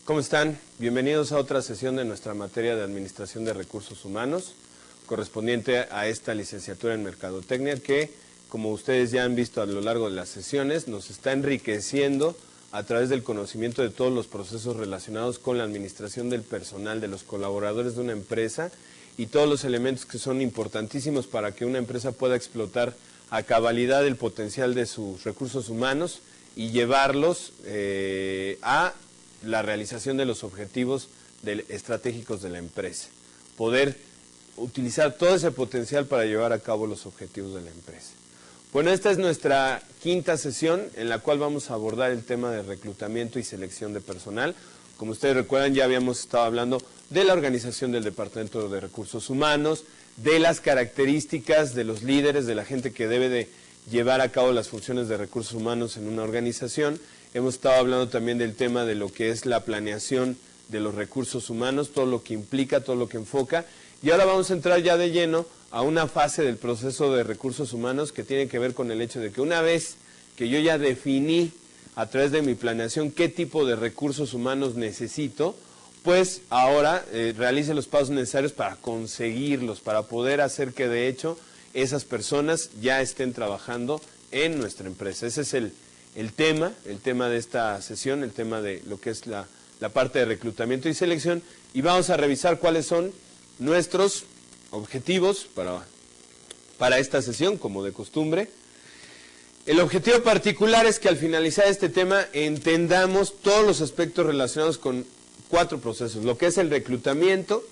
¿Cómo están? Bienvenidos a otra sesión de nuestra materia de Administración de Recursos Humanos, correspondiente a esta licenciatura en Mercadotecnia que, como ustedes ya han visto a lo largo de las sesiones, nos está enriqueciendo a través del conocimiento de todos los procesos relacionados con la administración del personal, de los colaboradores de una empresa y todos los elementos que son importantísimos para que una empresa pueda explotar a cabalidad el potencial de sus recursos humanos y llevarlos a la realización de los objetivos estratégicos de la empresa. Poder utilizar todo ese potencial para llevar a cabo los objetivos de la empresa. Bueno, esta es nuestra quinta sesión en la cual vamos a abordar el tema de reclutamiento y selección de personal. Como ustedes recuerdan, ya habíamos estado hablando de la organización del Departamento de Recursos Humanos, de las características de los líderes, de la gente que debe de llevar a cabo las funciones de recursos humanos en una organización. Hemos estado hablando también del tema de lo que es la planeación de los recursos humanos, todo lo que implica, todo lo que enfoca. Y ahora vamos a entrar ya de lleno a una fase del proceso de recursos humanos que tiene que ver con el hecho de que una vez que yo ya definí a través de mi planeación qué tipo de recursos humanos necesito, pues ahora realice los pasos necesarios para conseguirlos, para poder hacer que de hecho esas personas ya estén trabajando en nuestra empresa. Ese es el tema de esta sesión, el tema de lo que es la parte de reclutamiento y selección, y vamos a revisar cuáles son nuestros objetivos para esta sesión, como de costumbre. El objetivo particular es que al finalizar este tema entendamos todos los aspectos relacionados con 4 procesos, lo que es el reclutamiento,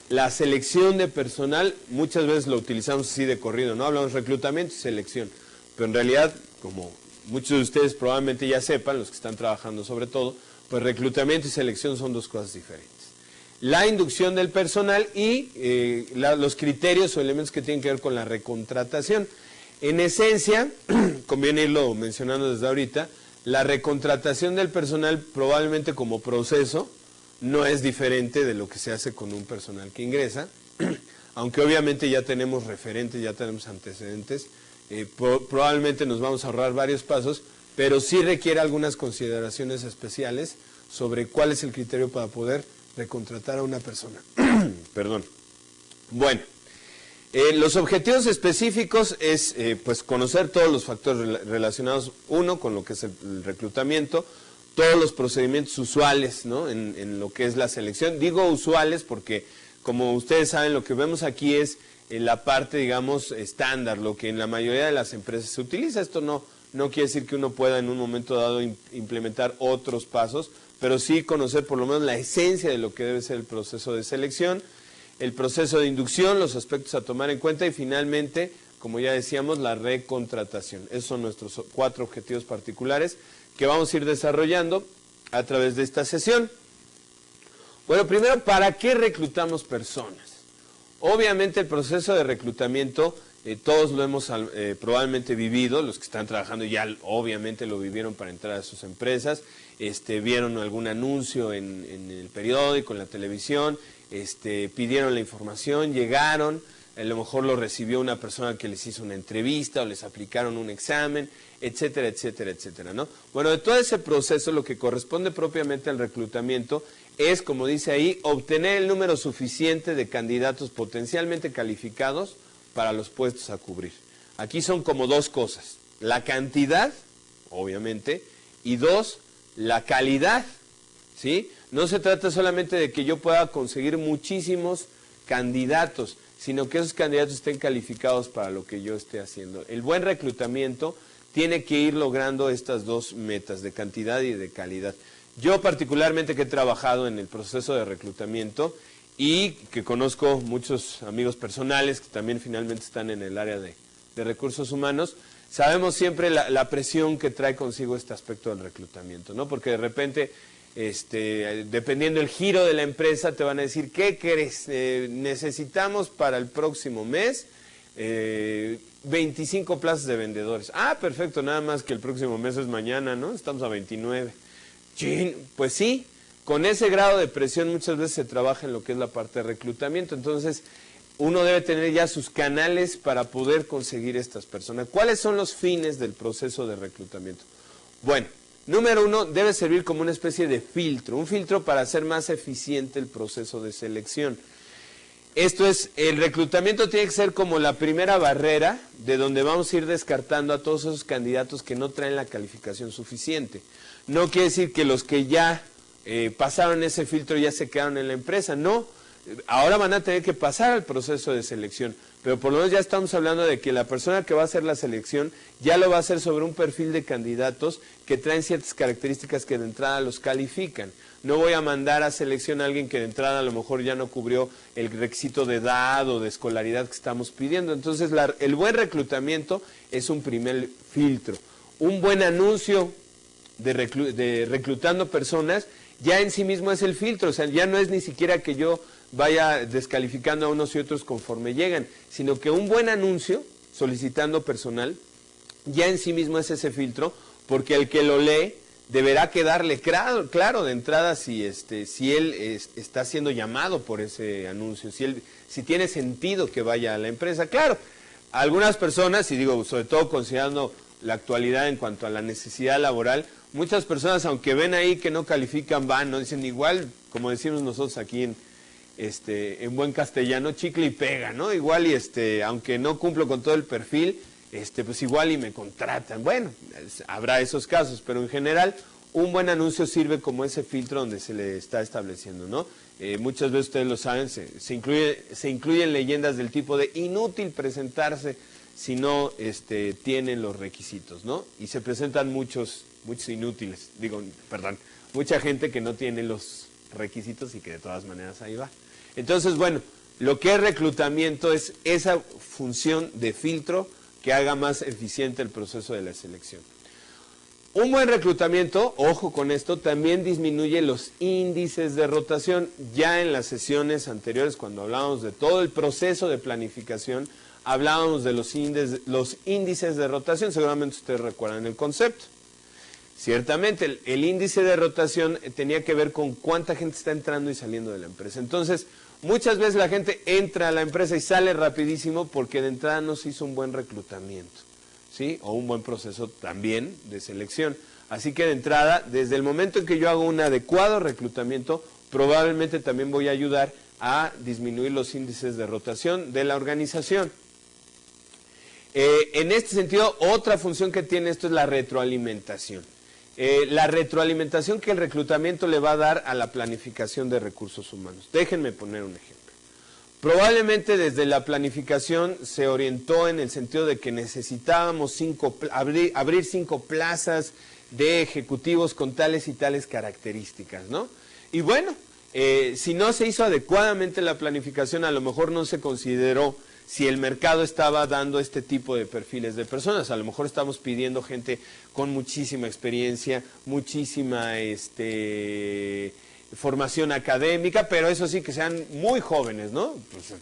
la selección de personal. Muchas veces lo utilizamos así de corrido, ¿no? Hablamos de reclutamiento y selección, pero en realidad, como muchos de ustedes probablemente ya sepan, los que están trabajando sobre todo, pues reclutamiento y selección son 2 cosas diferentes. La inducción del personal y los criterios o elementos que tienen que ver con la recontratación. En esencia, conviene irlo mencionando desde ahorita, la recontratación del personal probablemente como proceso no es diferente de lo que se hace con un personal que ingresa, aunque obviamente ya tenemos referentes, ya tenemos antecedentes, probablemente nos vamos a ahorrar varios pasos, pero sí requiere algunas consideraciones especiales sobre cuál es el criterio para poder recontratar a una persona. Perdón. Bueno, los objetivos específicos es pues conocer todos los factores relacionados, uno, con lo que es el reclutamiento, todos los procedimientos usuales, ¿no? en lo que es la selección. Digo usuales porque, como ustedes saben, lo que vemos aquí es la parte, digamos, estándar, lo que en la mayoría de las empresas se utiliza. Esto no quiere decir que uno pueda en un momento dado implementar otros pasos, pero sí conocer por lo menos la esencia de lo que debe ser el proceso de selección, el proceso de inducción, los aspectos a tomar en cuenta y finalmente, como ya decíamos, la recontratación. Esos son nuestros 4 objetivos particulares que vamos a ir desarrollando a través de esta sesión. Bueno, primero, ¿para qué reclutamos personas? Obviamente el proceso de reclutamiento, todos lo hemos probablemente vivido, los que están trabajando ya obviamente lo vivieron para entrar a sus empresas, vieron algún anuncio en el periódico, en la televisión, pidieron la información, llegaron, a lo mejor lo recibió una persona que les hizo una entrevista o les aplicaron un examen, etcétera, etcétera, etcétera, ¿no? Bueno, de todo ese proceso lo que corresponde propiamente al reclutamiento es, como dice ahí, obtener el número suficiente de candidatos potencialmente calificados para los puestos a cubrir. Aquí son como 2 cosas, la cantidad, obviamente, y 2, la calidad, ¿sí? No se trata solamente de que yo pueda conseguir muchísimos candidatos, sino que esos candidatos estén calificados para lo que yo esté haciendo. El buen reclutamiento tiene que ir logrando estas 2 metas, de cantidad y de calidad. Yo particularmente que he trabajado en el proceso de reclutamiento y que conozco muchos amigos personales que también finalmente están en el área de recursos humanos, sabemos siempre la presión que trae consigo este aspecto del reclutamiento, ¿no? Porque de repente, dependiendo del giro de la empresa, te van a decir, ¿qué querés? Necesitamos para el próximo mes 25 plazas de vendedores. Ah, perfecto, nada más que el próximo mes es mañana, ¿no? Estamos a 29. Pues sí, con ese grado de presión muchas veces se trabaja en lo que es la parte de reclutamiento. Entonces, uno debe tener ya sus canales para poder conseguir estas personas. ¿Cuáles son los fines del proceso de reclutamiento? Bueno, Número 1, debe servir como una especie de filtro, un filtro para hacer más eficiente el proceso de selección. Esto es, el reclutamiento tiene que ser como la primera barrera de donde vamos a ir descartando a todos esos candidatos que no traen la calificación suficiente. No quiere decir que los que ya pasaron ese filtro ya se quedaron en la empresa, no. Ahora van a tener que pasar al proceso de selección, pero por lo menos ya estamos hablando de que la persona que va a hacer la selección ya lo va a hacer sobre un perfil de candidatos que traen ciertas características que de entrada los califican. No voy a mandar a selección a alguien que de entrada a lo mejor ya no cubrió el requisito de edad o de escolaridad que estamos pidiendo. Entonces el buen reclutamiento es un primer filtro. Un buen anuncio de reclutando personas ya en sí mismo es el filtro, o sea, ya no es ni siquiera que yo vaya descalificando a unos y otros conforme llegan, sino que un buen anuncio solicitando personal ya en sí mismo es ese filtro, porque el que lo lee deberá quedarle claro de entrada si él está siendo llamado por ese anuncio, si tiene sentido que vaya a la empresa. Claro, algunas personas, y digo, sobre todo considerando la actualidad en cuanto a la necesidad laboral, muchas personas, aunque ven ahí que no califican, van, no dicen igual, como decimos nosotros aquí en buen castellano, chicle y pega, ¿no? Igual aunque no cumplo con todo el perfil, pues igual y me contratan. Bueno, habrá esos casos, pero en general un buen anuncio sirve como ese filtro donde se le está estableciendo, ¿no? Muchas veces ustedes lo saben, se incluyen leyendas del tipo de inútil presentarse si no tienen los requisitos, ¿no? Y se presentan muchos inútiles, mucha gente que no tiene los requisitos y que de todas maneras ahí va. Entonces, bueno, lo que es reclutamiento es esa función de filtro que haga más eficiente el proceso de la selección. Un buen reclutamiento, ojo con esto, también disminuye los índices de rotación. Ya en las sesiones anteriores, cuando hablábamos de todo el proceso de planificación, hablábamos de los índices de rotación, seguramente ustedes recuerdan el concepto. Ciertamente, el índice de rotación tenía que ver con cuánta gente está entrando y saliendo de la empresa. Entonces, muchas veces la gente entra a la empresa y sale rapidísimo porque de entrada no se hizo un buen reclutamiento, ¿sí? O un buen proceso también de selección. Así que de entrada, desde el momento en que yo hago un adecuado reclutamiento, probablemente también voy a ayudar a disminuir los índices de rotación de la organización. En este sentido, otra función que tiene esto es la retroalimentación. La retroalimentación que el reclutamiento le va a dar a la planificación de recursos humanos. Déjenme poner un ejemplo. Probablemente desde la planificación se orientó en el sentido de que necesitábamos abrir 5 plazas de ejecutivos con tales y tales características, ¿no? Y bueno, si no se hizo adecuadamente la planificación, a lo mejor no se consideró si el mercado estaba dando este tipo de perfiles de personas. A lo mejor estamos pidiendo gente con muchísima experiencia, muchísima formación académica, pero eso sí, que sean muy jóvenes, ¿no? Pues,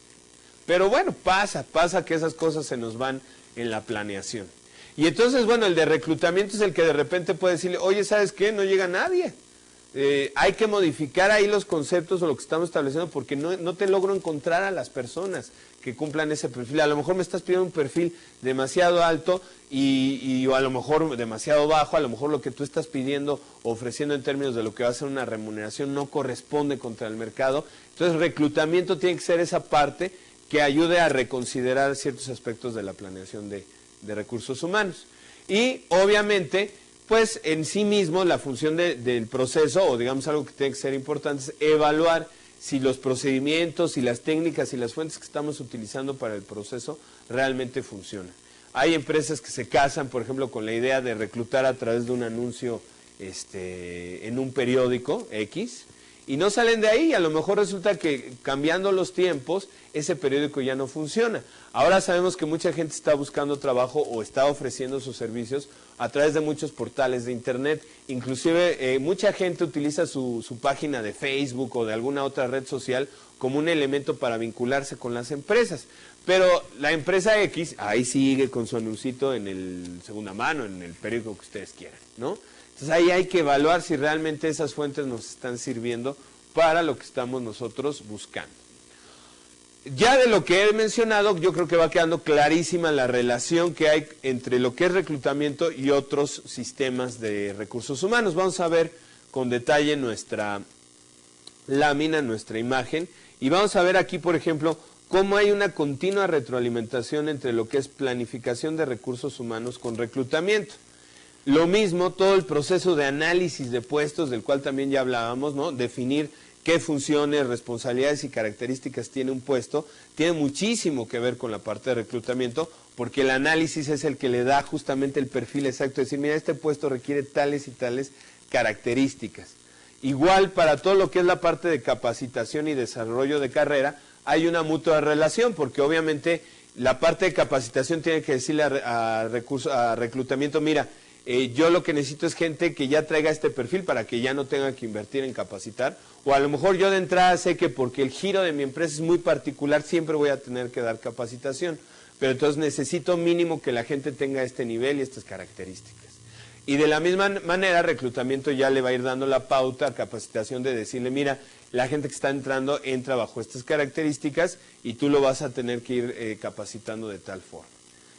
pero bueno, pasa que esas cosas se nos van en la planeación. Y entonces, bueno, el de reclutamiento es el que de repente puede decirle, oye, ¿sabes qué? No llega nadie. Hay que modificar ahí los conceptos o lo que estamos estableciendo porque no te logro encontrar a las personas que cumplan ese perfil. A lo mejor me estás pidiendo un perfil demasiado alto o a lo mejor demasiado bajo. A lo mejor lo que tú estás pidiendo o ofreciendo en términos de lo que va a ser una remuneración no corresponde contra el mercado. Entonces, reclutamiento tiene que ser esa parte que ayude a reconsiderar ciertos aspectos de la planeación de recursos humanos. Y obviamente, pues en sí mismo la función del proceso, o digamos algo que tiene que ser importante, es evaluar si los procedimientos y las técnicas y las fuentes que estamos utilizando para el proceso realmente funcionan. Hay empresas que se casan, por ejemplo, con la idea de reclutar a través de un anuncio en un periódico X, y no salen de ahí. A lo mejor resulta que cambiando los tiempos, ese periódico ya no funciona. Ahora sabemos que mucha gente está buscando trabajo o está ofreciendo sus servicios a través de muchos portales de internet. Inclusive mucha gente utiliza su página de Facebook o de alguna otra red social como un elemento para vincularse con las empresas. Pero la empresa X ahí sigue con su anuncito en el segunda mano, en el periódico que ustedes quieran, ¿no? Entonces ahí hay que evaluar si realmente esas fuentes nos están sirviendo para lo que estamos nosotros buscando. Ya de lo que he mencionado, yo creo que va quedando clarísima la relación que hay entre lo que es reclutamiento y otros sistemas de recursos humanos. Vamos a ver con detalle nuestra lámina, nuestra imagen, y vamos a ver aquí, por ejemplo, cómo hay una continua retroalimentación entre lo que es planificación de recursos humanos con reclutamiento. Lo mismo, todo el proceso de análisis de puestos, del cual también ya hablábamos, ¿no? Definir qué funciones, responsabilidades y características tiene un puesto, tiene muchísimo que ver con la parte de reclutamiento, porque el análisis es el que le da justamente el perfil exacto, es decir, mira, este puesto requiere tales y tales características. Igual para todo lo que es la parte de capacitación y desarrollo de carrera, hay una mutua relación, porque obviamente la parte de capacitación tiene que decirle a reclutamiento, mira, yo lo que necesito es gente que ya traiga este perfil para que ya no tenga que invertir en capacitar, o a lo mejor yo de entrada sé que porque el giro de mi empresa es muy particular, siempre voy a tener que dar capacitación, pero entonces necesito mínimo que la gente tenga este nivel y estas características. Y de la misma manera, reclutamiento ya le va a ir dando la pauta a capacitación de decirle, mira, la gente que está entrando entra bajo estas características y tú lo vas a tener que ir capacitando de tal forma.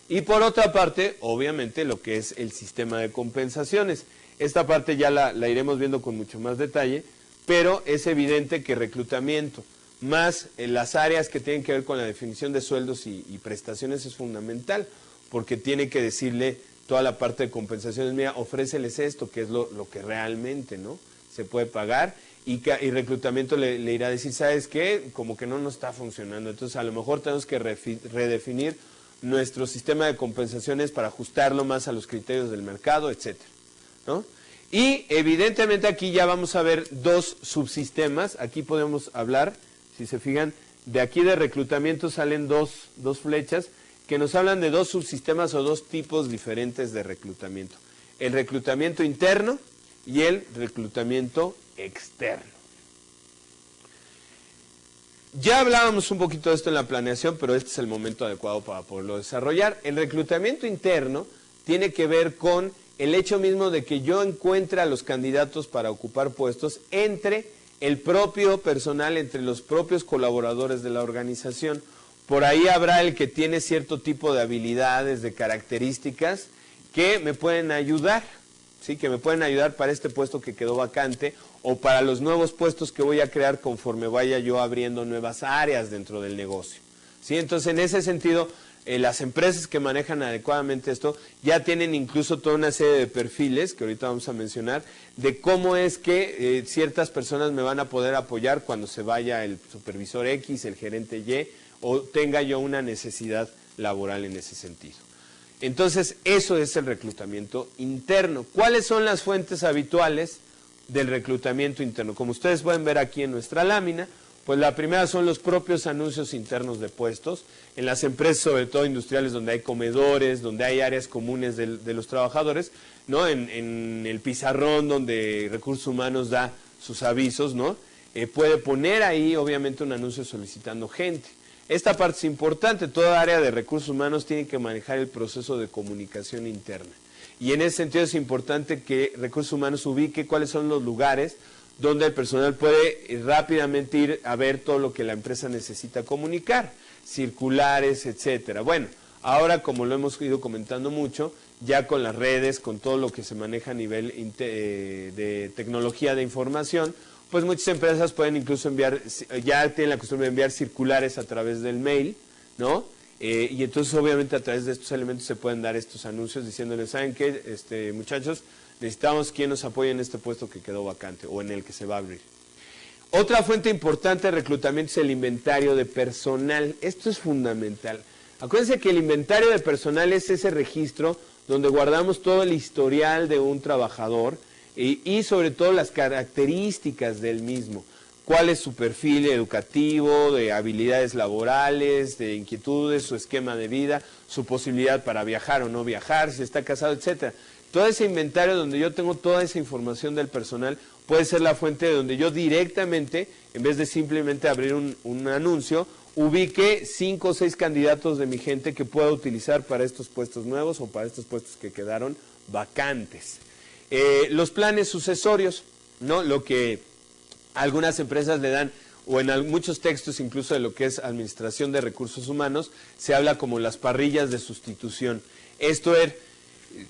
Y por otra parte, obviamente, lo que es el sistema de compensaciones. Esta parte ya la iremos viendo con mucho más detalle, pero es evidente que reclutamiento, más las áreas que tienen que ver con la definición de sueldos y prestaciones es fundamental, porque tiene que decirle toda la parte de compensaciones, mira, ofréceles esto, que es lo que realmente, ¿no?, se puede pagar, y reclutamiento le irá a decir, ¿sabes qué? Como que no nos está funcionando, entonces a lo mejor tenemos que redefinir nuestro sistema de compensaciones para ajustarlo más a los criterios del mercado, etcétera, ¿no? Y evidentemente aquí ya vamos a ver dos subsistemas. Aquí podemos hablar, si se fijan, de aquí de reclutamiento salen dos flechas que nos hablan de dos subsistemas o dos tipos diferentes de reclutamiento. El reclutamiento interno y el reclutamiento externo. Ya hablábamos un poquito de esto en la planeación, pero este es el momento adecuado para poderlo desarrollar. El reclutamiento interno tiene que ver con el hecho mismo de que yo encuentre a los candidatos para ocupar puestos entre el propio personal, entre los propios colaboradores de la organización. Por ahí habrá el que tiene cierto tipo de habilidades, de características que me pueden ayudar, ¿sí? Que me pueden ayudar para este puesto que quedó vacante o para los nuevos puestos que voy a crear conforme vaya yo abriendo nuevas áreas dentro del negocio, ¿sí? Entonces, en ese sentido, las empresas que manejan adecuadamente esto ya tienen incluso toda una serie de perfiles, que ahorita vamos a mencionar, de cómo es que ciertas personas me van a poder apoyar cuando se vaya el supervisor X, el gerente Y, o tenga yo una necesidad laboral en ese sentido. Entonces, eso es el reclutamiento interno. ¿Cuáles son las fuentes habituales del reclutamiento interno? Como ustedes pueden ver aquí en nuestra lámina, pues la primera son los propios anuncios internos de puestos. En las empresas, sobre todo industriales, donde hay comedores, donde hay áreas comunes de los trabajadores, ¿no? En el pizarrón donde Recursos Humanos da sus avisos, ¿no? Puede poner ahí, obviamente, un anuncio solicitando gente. Esta parte es importante, toda área de recursos humanos tiene que manejar el proceso de comunicación interna. Y en ese sentido es importante que recursos humanos ubique cuáles son los lugares donde el personal puede rápidamente ir a ver todo lo que la empresa necesita comunicar, circulares, etcétera. Bueno, ahora como lo hemos ido comentando mucho, ya con las redes, con todo lo que se maneja a nivel de tecnología de información, pues muchas empresas pueden incluso enviar, ya tienen la costumbre de enviar circulares a través del mail, ¿no? Y entonces obviamente a través de estos elementos se pueden dar estos anuncios diciéndoles, ¿saben qué, muchachos? Necesitamos quien nos apoye en este puesto que quedó vacante o en el que se va a abrir. Otra fuente importante de reclutamiento es el inventario de personal. Esto es fundamental. Acuérdense que el inventario de personal es ese registro donde guardamos todo el historial de un trabajador y sobre todo las características del mismo. Cuál es su perfil educativo, de habilidades laborales, de inquietudes, su esquema de vida, su posibilidad para viajar o no viajar, si está casado, etcétera. Todo ese inventario donde yo tengo toda esa información del personal puede ser la fuente de donde yo directamente, en vez de simplemente abrir un anuncio, ubique 5 o 6 candidatos de mi gente que pueda utilizar para estos puestos nuevos o para estos puestos que quedaron vacantes. Los planes sucesorios, ¿no? Lo que algunas empresas le dan o en muchos textos incluso de lo que es administración de recursos humanos, se habla como las parrillas de sustitución. Esto es,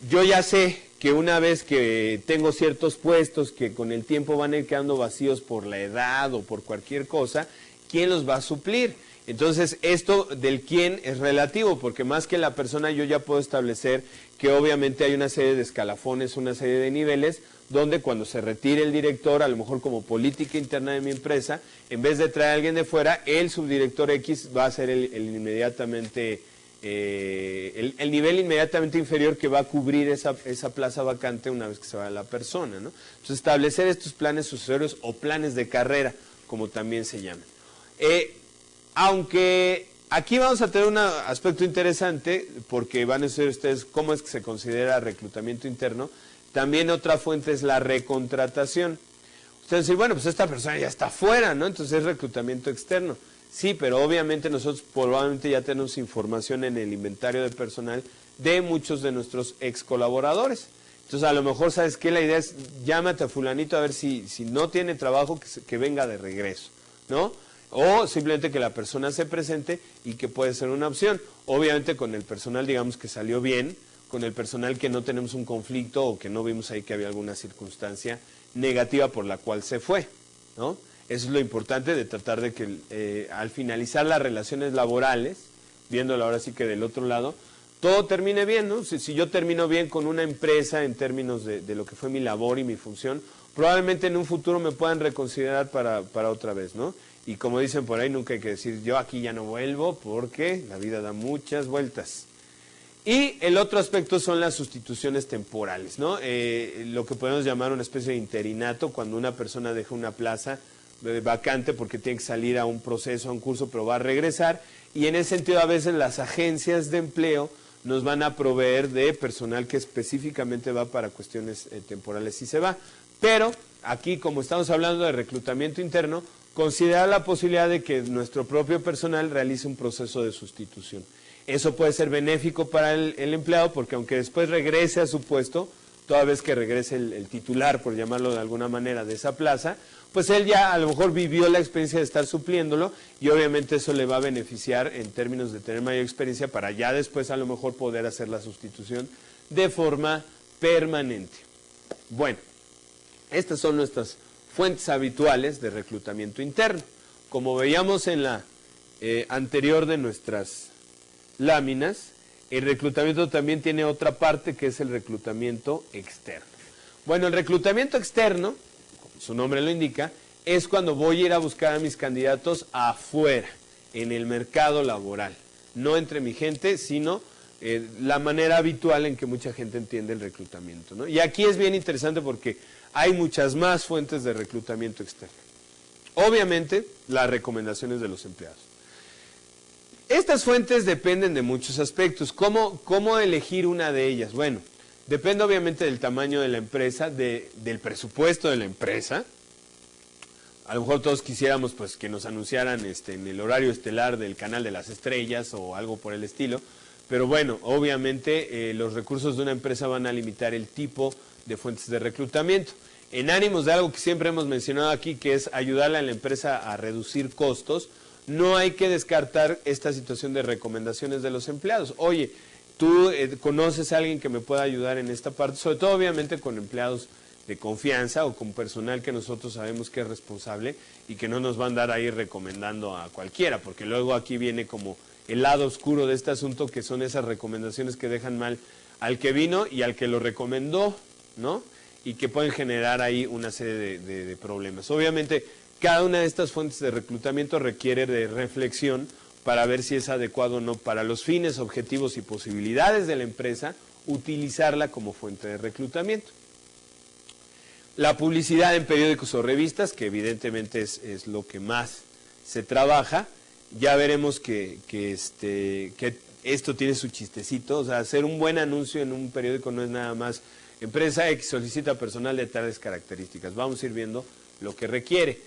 yo ya sé que una vez que tengo ciertos puestos que con el tiempo van a ir quedando vacíos por la edad o por cualquier cosa, ¿quién los va a suplir? Entonces, esto del quién es relativo, porque más que la persona yo ya puedo establecer que obviamente hay una serie de escalafones, una serie de niveles, donde cuando se retire el director, a lo mejor como política interna de mi empresa, en vez de traer a alguien de fuera, el subdirector X va a ser el inmediatamente, el nivel inmediatamente inferior que va a cubrir esa plaza vacante una vez que se va la persona, ¿no? Entonces, establecer estos planes sucesorios o planes de carrera, como también se llaman. Aunque aquí vamos a tener un aspecto interesante, porque van a decir ustedes cómo es que se considera reclutamiento interno. También otra fuente es la recontratación. Ustedes dicen, bueno, pues esta persona ya está fuera, ¿no? Entonces es reclutamiento externo. Sí, pero obviamente nosotros probablemente ya tenemos información en el inventario de personal de muchos de nuestros ex colaboradores. Entonces a lo mejor, ¿sabes qué? La idea es, llámate a fulanito a ver si no tiene trabajo, que venga de regreso, ¿no? O simplemente que la persona se presente y que puede ser una opción. Obviamente con el personal, digamos, que salió bien, con el personal que no tenemos un conflicto o que no vimos ahí que había alguna circunstancia negativa por la cual se fue, ¿no? Eso es lo importante de tratar de que al finalizar las relaciones laborales, viéndolo ahora sí que del otro lado, todo termine bien, ¿no? Si yo termino bien con una empresa en términos de lo que fue mi labor y mi función, probablemente en un futuro me puedan reconsiderar para otra vez, ¿no? Y como dicen por ahí, nunca hay que decir, yo aquí ya no vuelvo, porque la vida da muchas vueltas. Y el otro aspecto son las sustituciones temporales, ¿no? Lo que podemos llamar una especie de interinato, cuando una persona deja una plaza vacante porque tiene que salir a un proceso, a un curso, pero va a regresar. Y en ese sentido, a veces las agencias de empleo nos van a proveer de personal que específicamente va para cuestiones temporales y se va. Pero aquí, como estamos hablando de reclutamiento interno, considerar la posibilidad de que nuestro propio personal realice un proceso de sustitución. Eso puede ser benéfico para el empleado, porque aunque después regrese a su puesto, toda vez que regrese el titular, por llamarlo de alguna manera, de esa plaza, pues él ya a lo mejor vivió la experiencia de estar supliéndolo y obviamente eso le va a beneficiar en términos de tener mayor experiencia para ya después a lo mejor poder hacer la sustitución de forma permanente. Bueno, estas son nuestras fuentes habituales de reclutamiento interno. Como veíamos en la anterior de nuestras láminas, el reclutamiento también tiene otra parte que es el reclutamiento externo. Bueno, el reclutamiento externo, como su nombre lo indica, es cuando voy a ir a buscar a mis candidatos afuera, en el mercado laboral, no entre mi gente, sino la manera habitual en que mucha gente entiende el reclutamiento, ¿no? Y aquí es bien interesante porque hay muchas más fuentes de reclutamiento externo. Obviamente, las recomendaciones de los empleados. Estas fuentes dependen de muchos aspectos. ¿Cómo elegir una de ellas? Bueno, depende obviamente del tamaño de la empresa, del presupuesto de la empresa. A lo mejor todos quisiéramos pues que nos anunciaran en el horario estelar del Canal de las Estrellas o algo por el estilo. Pero bueno, obviamente los recursos de una empresa van a limitar el tipo de fuentes de reclutamiento. En ánimos de algo que siempre hemos mencionado aquí, que es ayudarle a la empresa a reducir costos, no hay que descartar esta situación de recomendaciones de los empleados. Oye, tú conoces a alguien que me pueda ayudar en esta parte, sobre todo obviamente con empleados de confianza o con personal que nosotros sabemos que es responsable y que no nos va a andar ahí recomendando a cualquiera, porque luego aquí viene como el lado oscuro de este asunto, que son esas recomendaciones que dejan mal al que vino y al que lo recomendó, ¿no? Y que pueden generar ahí una serie de problemas. Obviamente, cada una de estas fuentes de reclutamiento requiere de reflexión para ver si es adecuado o no para los fines, objetivos y posibilidades de la empresa utilizarla como fuente de reclutamiento. La publicidad en periódicos o revistas, que evidentemente es lo que más se trabaja, ya veremos que esto tiene su chistecito. O sea, hacer un buen anuncio en un periódico no es nada más empresa X solicita personal de tales características. Vamos a ir viendo lo que requiere.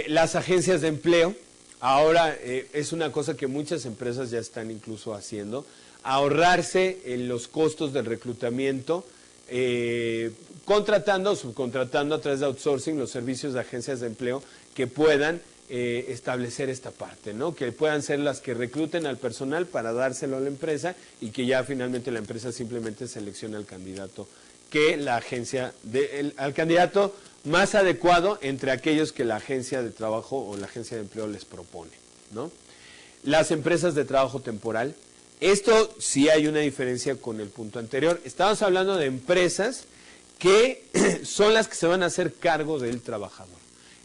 Las agencias de empleo, ahora es una cosa que muchas empresas ya están incluso haciendo, ahorrarse los costos del reclutamiento, contratando o subcontratando a través de outsourcing los servicios de agencias de empleo que puedan establecer esta parte, ¿no? Que puedan ser las que recluten al personal para dárselo a la empresa y que ya finalmente la empresa simplemente seleccione al candidato que la agencia, al candidato más adecuado entre aquellos que la agencia de trabajo o la agencia de empleo les propone, ¿no? Las empresas de trabajo temporal, esto sí hay una diferencia con el punto anterior. Estamos hablando de empresas que son las que se van a hacer cargo del trabajador.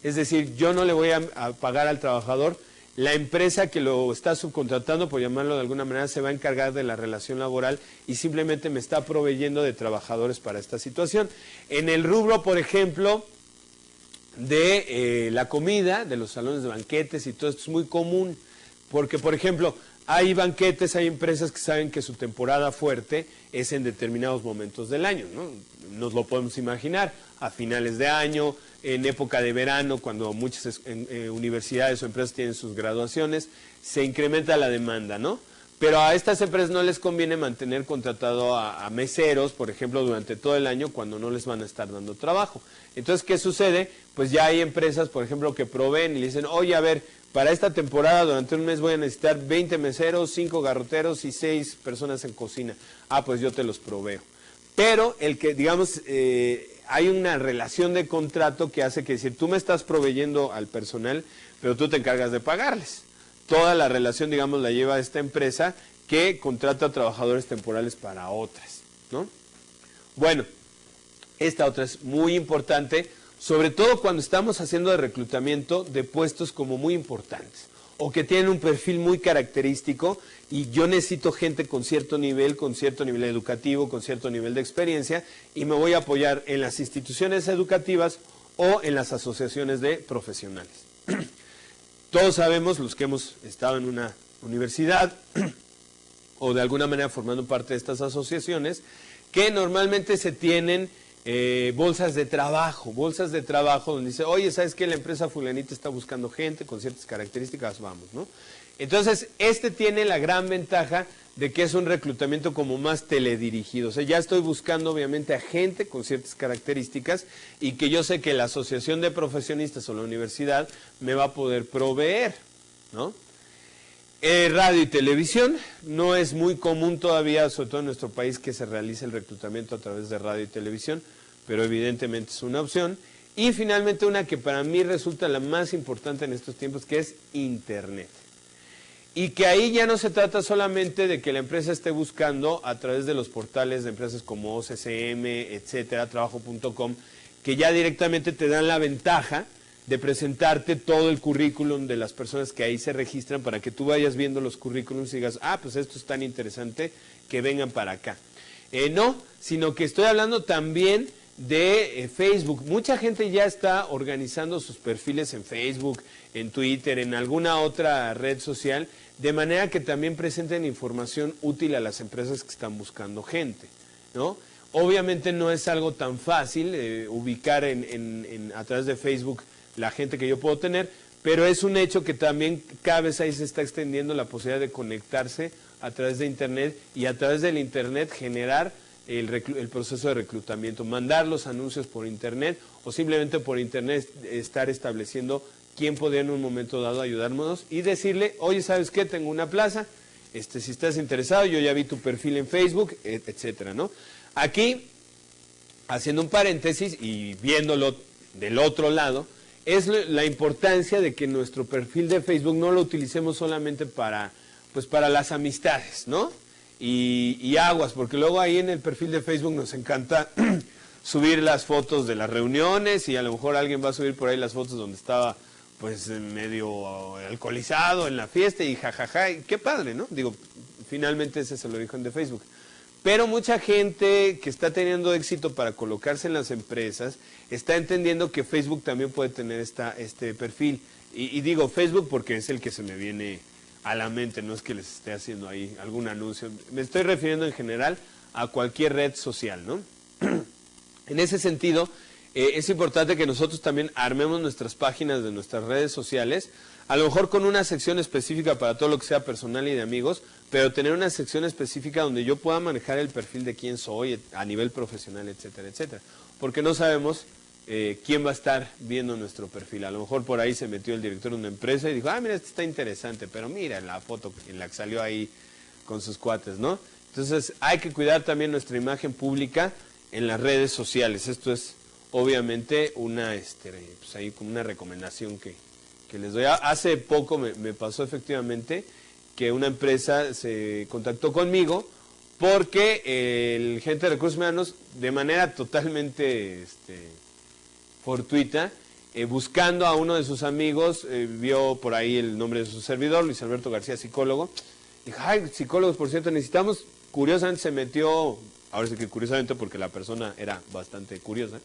Es decir, yo no le voy a pagar al trabajador, la empresa que lo está subcontratando, por llamarlo de alguna manera, se va a encargar de la relación laboral y simplemente me está proveyendo de trabajadores para esta situación. En el rubro, por ejemplo, de la comida, de los salones de banquetes y todo esto es muy común, porque, por ejemplo, hay banquetes, hay empresas que saben que su temporada fuerte es en determinados momentos del año, ¿no? Nos lo podemos imaginar, a finales de año, en época de verano, cuando muchas universidades o empresas tienen sus graduaciones, se incrementa la demanda, ¿no? Pero a estas empresas no les conviene mantener contratado a meseros, por ejemplo, durante todo el año cuando no les van a estar dando trabajo. Entonces, ¿qué sucede? Pues ya hay empresas, por ejemplo, que proveen y le dicen, oye, a ver, para esta temporada durante un mes voy a necesitar 20 meseros, 5 garroteros y 6 personas en cocina. Ah, pues yo te los proveo. Pero el que, digamos, hay una relación de contrato que hace que decir, tú me estás proveyendo al personal, pero tú te encargas de pagarles. Toda la relación, digamos, la lleva esta empresa que contrata a trabajadores temporales para otras, ¿no? Bueno, esta otra es muy importante, sobre todo cuando estamos haciendo de reclutamiento de puestos como muy importantes o que tienen un perfil muy característico y yo necesito gente con cierto nivel educativo, con cierto nivel de experiencia y me voy a apoyar en las instituciones educativas o en las asociaciones de profesionales. Todos sabemos, los que hemos estado en una universidad o de alguna manera formando parte de estas asociaciones, que normalmente se tienen bolsas de trabajo donde dice, oye, ¿sabes qué? La empresa fulanita está buscando gente con ciertas características, vamos, ¿no? Entonces, tiene la gran ventaja de que es un reclutamiento como más teledirigido. O sea, ya estoy buscando obviamente a gente con ciertas características y que yo sé que la asociación de profesionistas o la universidad me va a poder proveer, ¿no? Radio y televisión, no es muy común todavía, sobre todo en nuestro país, que se realice el reclutamiento a través de radio y televisión, pero evidentemente es una opción. Y finalmente una que para mí resulta la más importante en estos tiempos, que es Internet. Y que ahí ya no se trata solamente de que la empresa esté buscando a través de los portales de empresas como OCCM, etcétera, trabajo.com, que ya directamente te dan la ventaja de presentarte todo el currículum de las personas que ahí se registran para que tú vayas viendo los currículums y digas, ah, pues esto es tan interesante que vengan para acá. No, sino que estoy hablando también de Facebook. Mucha gente ya está organizando sus perfiles en Facebook, en Twitter, en alguna otra red social, de manera que también presenten información útil a las empresas que están buscando gente, ¿no? Obviamente no es algo tan fácil ubicar a través de Facebook la gente que yo puedo tener, pero es un hecho que también cada vez ahí se está extendiendo la posibilidad de conectarse a través de Internet y a través del Internet generar el proceso de reclutamiento, mandar los anuncios por Internet o simplemente por Internet estar estableciendo quién podría en un momento dado ayudarnos y decirle, oye, ¿sabes qué? Tengo una plaza, si estás interesado, yo ya vi tu perfil en Facebook, etcétera, ¿no? Aquí, haciendo un paréntesis y viéndolo del otro lado, es la importancia de que nuestro perfil de Facebook no lo utilicemos solamente para las amistades, ¿no? Y aguas, porque luego ahí en el perfil de Facebook nos encanta subir las fotos de las reuniones y a lo mejor alguien va a subir por ahí las fotos donde estaba pues medio alcoholizado en la fiesta y jajaja, y qué padre, ¿no? Digo, finalmente ese es el origen de Facebook. Pero mucha gente que está teniendo éxito para colocarse en las empresas está entendiendo que Facebook también puede tener este perfil. Y digo Facebook porque es el que se me viene a la mente, no es que les esté haciendo ahí algún anuncio. Me estoy refiriendo en general a cualquier red social, ¿no? En ese sentido, es importante que nosotros también armemos nuestras páginas de nuestras redes sociales, a lo mejor con una sección específica para todo lo que sea personal y de amigos, pero tener una sección específica donde yo pueda manejar el perfil de quién soy a nivel profesional, etcétera, etcétera. Porque no sabemos quién va a estar viendo nuestro perfil. A lo mejor por ahí se metió el director de una empresa y dijo, ah, mira, esto está interesante, pero mira la foto en la que salió ahí con sus cuates, ¿no? Entonces hay que cuidar también nuestra imagen pública en las redes sociales. Esto es obviamente una, pues ahí como una recomendación que les doy. Hace poco me pasó efectivamente que una empresa se contactó conmigo porque el gente de recursos humanos, de manera totalmente fortuita, buscando a uno de sus amigos, vio por ahí el nombre de su servidor, Luis Alberto García, psicólogo. Dijo, ay, psicólogos, por cierto, necesitamos. Curiosamente se metió, ahora sí que curiosamente porque la persona era bastante curiosa,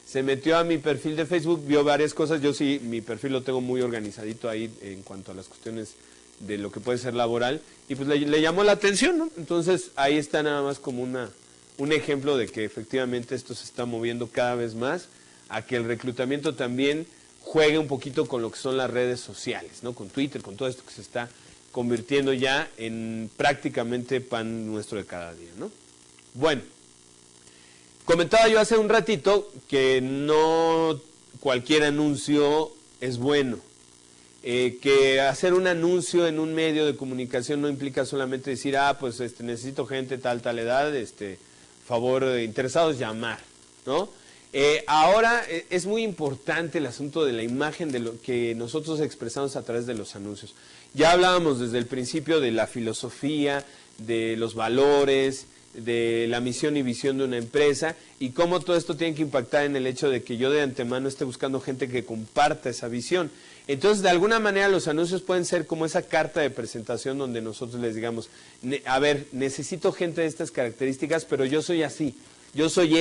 se metió a mi perfil de Facebook, vio varias cosas. Yo sí, mi perfil lo tengo muy organizadito ahí en cuanto a las cuestiones de lo que puede ser laboral, y pues le llamó la atención, ¿no? Entonces ahí está nada más como un ejemplo de que efectivamente esto se está moviendo cada vez más a que el reclutamiento también juegue un poquito con lo que son las redes sociales, ¿no? Con Twitter, con todo esto que se está convirtiendo ya en prácticamente pan nuestro de cada día, ¿no? Bueno, comentaba yo hace un ratito que no cualquier anuncio es bueno, que hacer un anuncio en un medio de comunicación no implica solamente decir, ah, pues necesito gente tal edad, favor, interesados llamar, ¿no? Ahora es muy importante el asunto de la imagen de lo que nosotros expresamos a través de los anuncios. Ya hablábamos desde el principio de la filosofía, de los valores, de la misión y visión de una empresa, y cómo todo esto tiene que impactar en el hecho de que yo de antemano esté buscando gente que comparta esa visión. Entonces, de alguna manera los anuncios pueden ser como esa carta de presentación donde nosotros les digamos, a ver, necesito gente de estas características, pero yo soy así, yo soy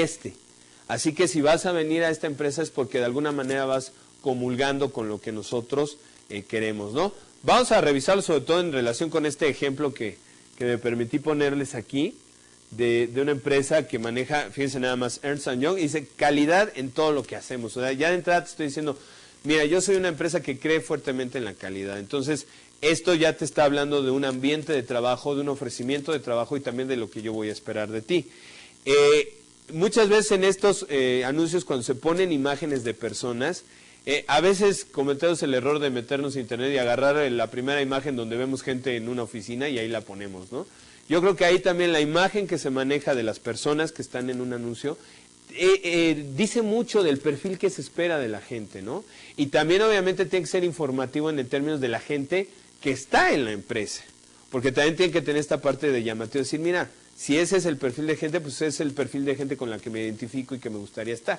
Así que si vas a venir a esta empresa es porque de alguna manera vas comulgando con lo que nosotros queremos, ¿no? Vamos a revisarlo sobre todo en relación con este ejemplo que me permití ponerles aquí, de una empresa que maneja, fíjense nada más, Ernst & Young, y dice calidad en todo lo que hacemos. O sea, ya de entrada te estoy diciendo, mira, yo soy una empresa que cree fuertemente en la calidad. Entonces, esto ya te está hablando de un ambiente de trabajo, de un ofrecimiento de trabajo y también de lo que yo voy a esperar de ti. Muchas veces en estos anuncios, cuando se ponen imágenes de personas, a veces cometemos el error de meternos a internet y agarrar la primera imagen donde vemos gente en una oficina y ahí la ponemos, ¿no? Yo creo que ahí también la imagen que se maneja de las personas que están en un anuncio dice mucho del perfil que se espera de la gente, ¿no? Y también obviamente tiene que ser informativo en términos de la gente que está en la empresa, porque también tiene que tener esta parte de llamativo, decir, mira, si ese es el perfil de gente, pues ese es el perfil de gente con la que me identifico y que me gustaría estar.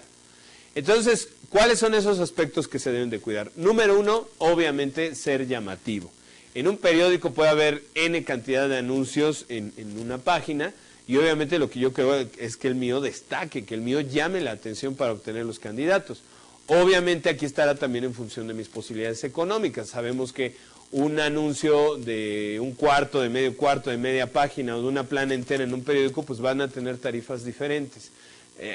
Entonces, ¿cuáles son esos aspectos que se deben de cuidar? Número uno, obviamente, ser llamativo. En un periódico puede haber N cantidad de anuncios en una página, y obviamente lo que yo creo es que el mío destaque, que el mío llame la atención para obtener los candidatos. Obviamente aquí estará también en función de mis posibilidades económicas. Sabemos que un anuncio de un cuarto, de medio cuarto, de media página o de una plana entera en un periódico, pues van a tener tarifas diferentes.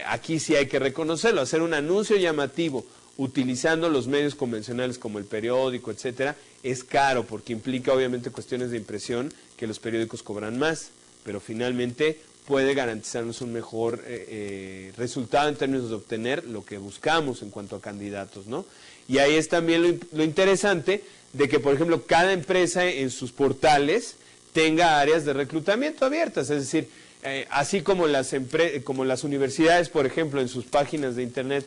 Aquí sí hay que reconocerlo, hacer un anuncio llamativo utilizando los medios convencionales como el periódico, etcétera, es caro porque implica obviamente cuestiones de impresión que los periódicos cobran más, pero finalmente puede garantizarnos un mejor resultado en términos de obtener lo que buscamos en cuanto a candidatos, ¿no? Y ahí es también lo interesante de que, por ejemplo, cada empresa en sus portales tenga áreas de reclutamiento abiertas, es decir, así como las universidades, por ejemplo, en sus páginas de internet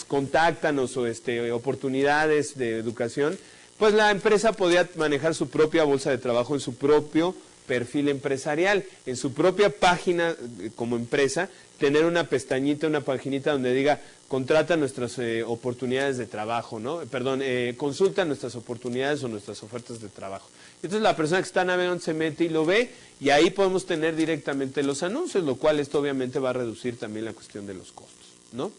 contáctanos o oportunidades de educación, pues la empresa podía manejar su propia bolsa de trabajo en su propio perfil empresarial, en su propia página como empresa, tener una pestañita, una paginita donde diga contrata nuestras oportunidades de trabajo, ¿no? Perdón, consulta nuestras oportunidades o nuestras ofertas de trabajo. Entonces la persona que está navegando se mete y lo ve, y ahí podemos tener directamente los anuncios, lo cual esto obviamente va a reducir también la cuestión de los costos, ¿no?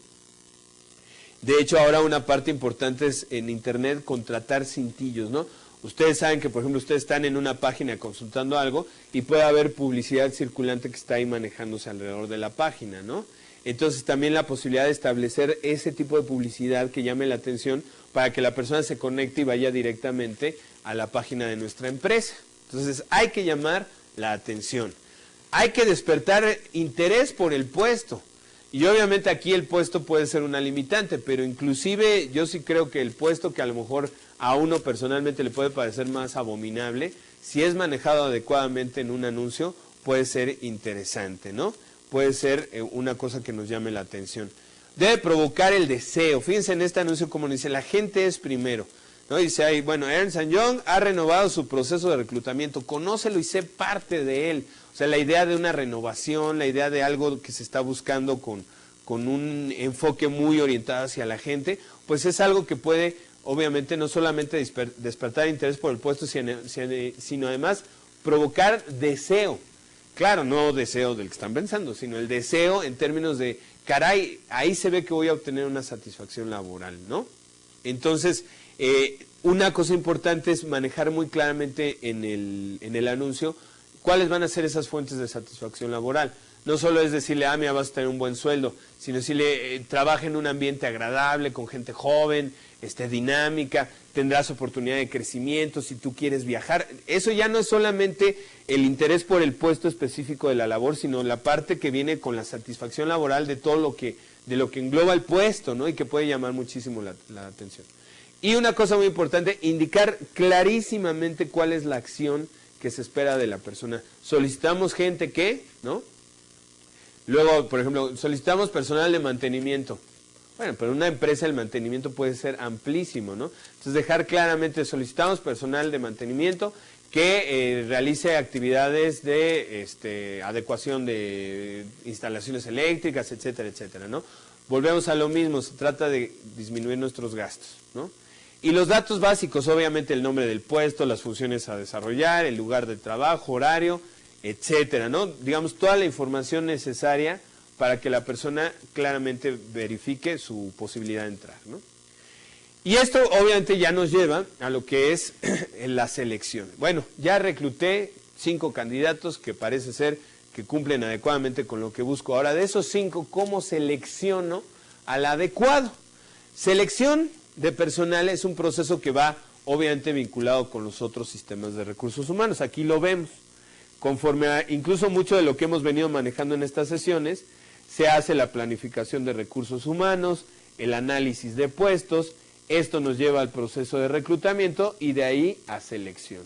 De hecho, ahora una parte importante es en internet contratar cintillos, ¿no? Ustedes saben que, por ejemplo, ustedes están en una página consultando algo y puede haber publicidad circulante que está ahí manejándose alrededor de la página, ¿no? Entonces también la posibilidad de establecer ese tipo de publicidad que llame la atención para que la persona se conecte y vaya directamente a la página de nuestra empresa. Entonces hay que llamar la atención. Hay que despertar interés por el puesto. Y obviamente aquí el puesto puede ser una limitante, pero inclusive yo sí creo que el puesto que a lo mejor a uno personalmente le puede parecer más abominable, si es manejado adecuadamente en un anuncio, puede ser interesante, ¿no? Puede ser una cosa que nos llame la atención. Debe provocar el deseo. Fíjense en este anuncio como dice, la gente es primero, ¿no? Dice ahí, bueno, Ernst & Young ha renovado su proceso de reclutamiento, conócelo y sé parte de él. O sea, la idea de una renovación, la idea de algo que se está buscando con un enfoque muy orientado hacia la gente, pues es algo que puede, obviamente, no solamente despertar interés por el puesto, sino además provocar deseo. Claro, no deseo del que están pensando, sino el deseo en términos de, caray, ahí se ve que voy a obtener una satisfacción laboral, ¿no? Entonces, una cosa importante es manejar muy claramente en el anuncio cuáles van a ser esas fuentes de satisfacción laboral. No solo es decirle, mira, vas a tener un buen sueldo, sino decirle, trabaja en un ambiente agradable, con gente joven, dinámica, tendrás oportunidad de crecimiento, si tú quieres viajar. Eso ya no es solamente el interés por el puesto específico de la labor, sino la parte que viene con la satisfacción laboral de todo lo que engloba el puesto, ¿no? Y que puede llamar muchísimo la atención. Y una cosa muy importante, indicar clarísimamente cuál es la acción que se espera de la persona. Solicitamos gente que, ¿no? Luego, por ejemplo, solicitamos personal de mantenimiento. Bueno, pero en una empresa el mantenimiento puede ser amplísimo, ¿no? Entonces, dejar claramente, solicitamos personal de mantenimiento que realice actividades de adecuación de instalaciones eléctricas, etcétera, etcétera, ¿no? Volvemos a lo mismo, se trata de disminuir nuestros gastos, ¿no? Y los datos básicos, obviamente el nombre del puesto, las funciones a desarrollar, el lugar de trabajo, horario, etcétera, ¿no? Digamos, toda la información necesaria para que la persona claramente verifique su posibilidad de entrar, ¿no? Y esto obviamente ya nos lleva a lo que es la selección. Bueno, ya recluté 5 candidatos que parece ser que cumplen adecuadamente con lo que busco. Ahora, de esos 5, ¿cómo selecciono al adecuado? Selección de personal es un proceso que va obviamente vinculado con los otros sistemas de recursos humanos. Aquí lo vemos. Conforme a incluso mucho de lo que hemos venido manejando en estas sesiones, se hace la planificación de recursos humanos, el análisis de puestos, esto nos lleva al proceso de reclutamiento y de ahí a selección,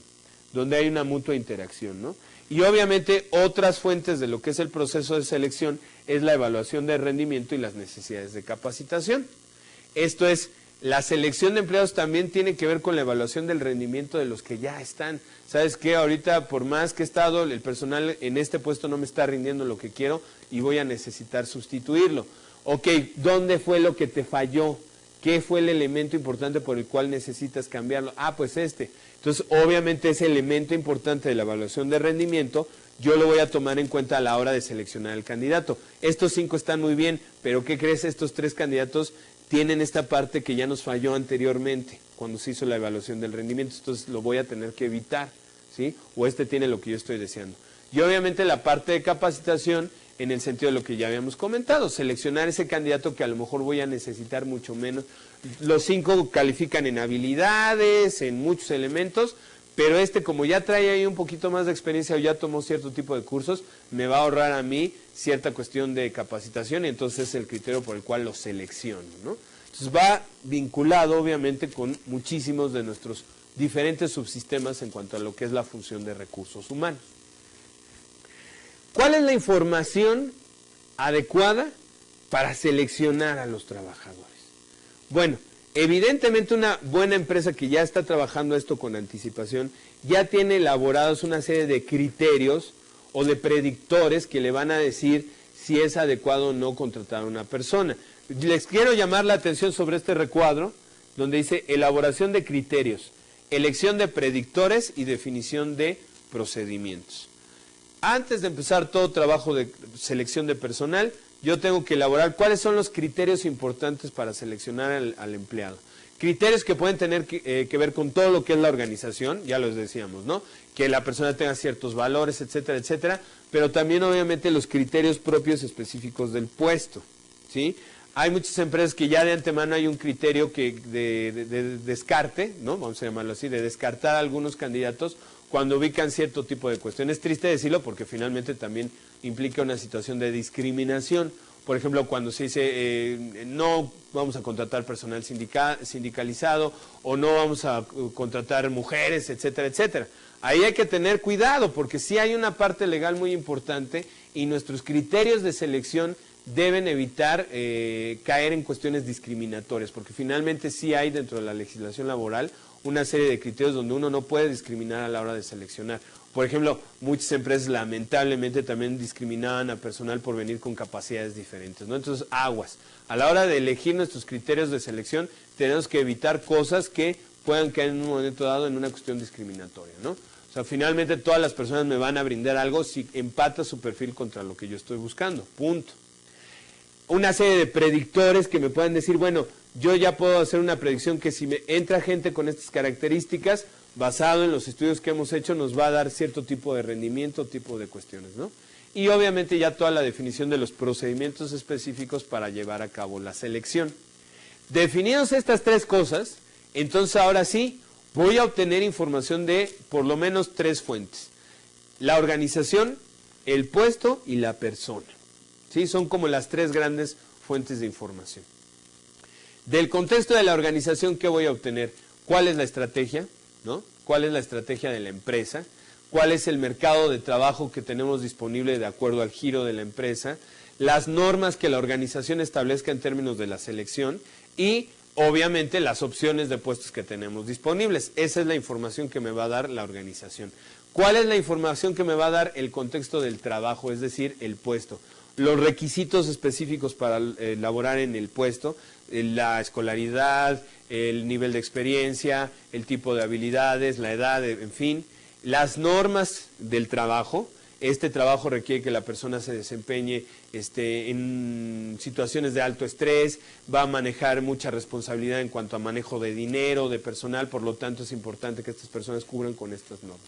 donde hay una mutua interacción, ¿no? Y obviamente otras fuentes de lo que es el proceso de selección es la evaluación de rendimiento y las necesidades de capacitación. Esto es, la selección de empleados también tiene que ver con la evaluación del rendimiento de los que ya están. ¿Sabes qué? Ahorita, por más que he estado, el personal en este puesto no me está rindiendo lo que quiero y voy a necesitar sustituirlo. Ok, ¿dónde fue lo que te falló? ¿Qué fue el elemento importante por el cual necesitas cambiarlo? Pues este. Entonces, obviamente ese elemento importante de la evaluación de rendimiento, yo lo voy a tomar en cuenta a la hora de seleccionar el candidato. Estos 5 están muy bien, pero ¿qué crees? Estos 3 candidatos tienen esta parte que ya nos falló anteriormente cuando se hizo la evaluación del rendimiento, entonces lo voy a tener que evitar, ¿sí? O tiene lo que yo estoy deseando. Y obviamente la parte de capacitación en el sentido de lo que ya habíamos comentado, seleccionar ese candidato que a lo mejor voy a necesitar mucho menos. Los 5 califican en habilidades, en muchos elementos, pero como ya trae ahí un poquito más de experiencia o ya tomó cierto tipo de cursos, me va a ahorrar a mí cierta cuestión de capacitación y entonces es el criterio por el cual lo selecciono, ¿no? Entonces va vinculado obviamente con muchísimos de nuestros diferentes subsistemas en cuanto a lo que es la función de recursos humanos. ¿Cuál es la información adecuada para seleccionar a los trabajadores? Bueno, evidentemente una buena empresa que ya está trabajando esto con anticipación, ya tiene elaborados una serie de criterios o de predictores que le van a decir si es adecuado o no contratar a una persona. Les quiero llamar la atención sobre este recuadro, donde dice elaboración de criterios, elección de predictores y definición de procedimientos. Antes de empezar todo trabajo de selección de personal, yo tengo que elaborar cuáles son los criterios importantes para seleccionar al empleado. Criterios que pueden tener que ver con todo lo que es la organización, ya los decíamos, ¿no? Que la persona tenga ciertos valores, etcétera, etcétera, pero también obviamente los criterios propios específicos del puesto, ¿sí? Hay muchas empresas que ya de antemano hay un criterio de descarte, ¿no? Vamos a llamarlo así, de descartar a algunos candidatos cuando ubican cierto tipo de cuestiones. Es triste decirlo porque finalmente también implica una situación de discriminación. por ejemplo, cuando se dice no vamos a contratar personal sindicalizado o no vamos a contratar mujeres, etcétera, etcétera. Ahí hay que tener cuidado porque sí hay una parte legal muy importante y nuestros criterios de selección deben evitar caer en cuestiones discriminatorias, porque finalmente sí hay dentro de la legislación laboral una serie de criterios donde uno no puede discriminar a la hora de seleccionar. Por ejemplo, muchas empresas lamentablemente también discriminaban a personal por venir con capacidades diferentes, ¿no? Entonces, aguas. A la hora de elegir nuestros criterios de selección, tenemos que evitar cosas que puedan caer en un momento dado en una cuestión discriminatoria, ¿no? O sea, finalmente todas las personas me van a brindar algo si empata su perfil contra lo que yo estoy buscando, punto. Una serie de predictores que me puedan decir, bueno, yo ya puedo hacer una predicción que si me entra gente con estas características, basado en los estudios que hemos hecho, nos va a dar cierto tipo de rendimiento, tipo de cuestiones, ¿no? Y obviamente ya toda la definición de los procedimientos específicos para llevar a cabo la selección. Definidos estas tres cosas, entonces ahora sí, voy a obtener información de por lo menos tres fuentes. La organización, el puesto y la persona. ¿Sí? Son como las tres grandes fuentes de información. Del contexto de la organización, ¿qué voy a obtener? ¿Cuál es la estrategia? ¿No? ¿Cuál es la estrategia de la empresa? ¿Cuál es el mercado de trabajo que tenemos disponible de acuerdo al giro de la empresa? Las normas que la organización establezca en términos de la selección y obviamente las opciones de puestos que tenemos disponibles. Esa es la información que me va a dar la organización. ¿Cuál es la información que me va a dar el contexto del trabajo, es decir, el puesto? Los requisitos específicos para laborar en el puesto, la escolaridad, el nivel de experiencia, el tipo de habilidades, la edad, en fin. Las normas del trabajo. Este trabajo requiere que la persona se desempeñe en situaciones de alto estrés, va a manejar mucha responsabilidad en cuanto a manejo de dinero, de personal, por lo tanto es importante que estas personas cubran con estas normas.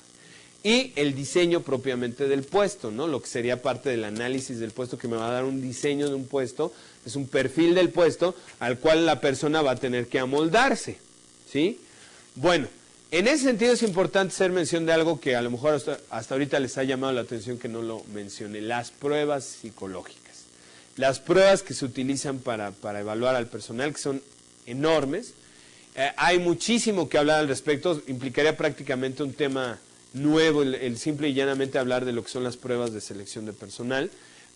Y el diseño propiamente del puesto, ¿no? Lo que sería parte del análisis del puesto, que me va a dar un diseño de un puesto, es un perfil del puesto al cual la persona va a tener que amoldarse, ¿sí? Bueno, en ese sentido es importante hacer mención de algo que a lo mejor hasta ahorita les ha llamado la atención que no lo mencioné, las pruebas psicológicas. Las pruebas que se utilizan para evaluar al personal, que son enormes. Hay muchísimo que hablar al respecto, implicaría prácticamente un tema nuevo el simple y llanamente hablar de lo que son las pruebas de selección de personal,